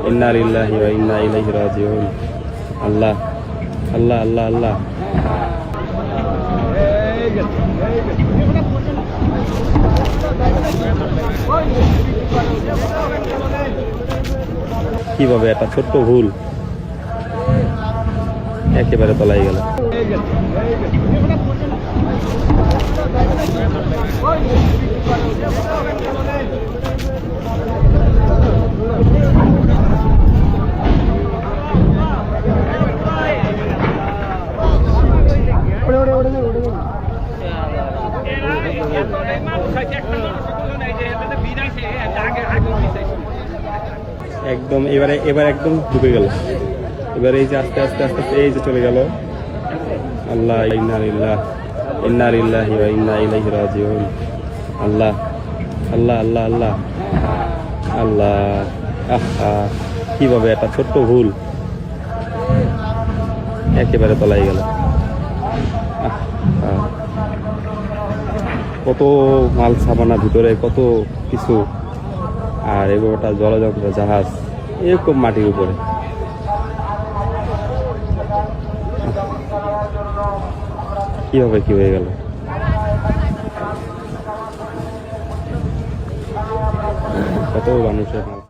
ইন্না লিল্লাহি ওয়া ইন্না ইলাইহি রাজিউন। আল্লাহ আল্লাহ আল্লাহ আল্লাহ। কিভাবে একটা ছোট্ট ভুল একেবারে তলায় গেল। একদম এবার একদম ঢুকে গেল। এবার এই যে আস্তে আস্তে আস্তে আস্তে এই যে চলে গেল। আল্লাহ ইন্না লিল্লাহি ওয়া ইন্না ইলাইহি রাজিউন। আল্লাহ আল্লাহ আল্লাহ আল্লাহ আল্লাহ। আহা, কিভাবে একটা ছোট্ট ভুল একেবারে তলায় গেল। কত মাল সামানা ভিতরে, কত কিছু, আর এবারটা জলযন্ত্র জাহাজ এরকম মাটির উপরে। কিভাবে কি হয়ে গেল? কত মানুষের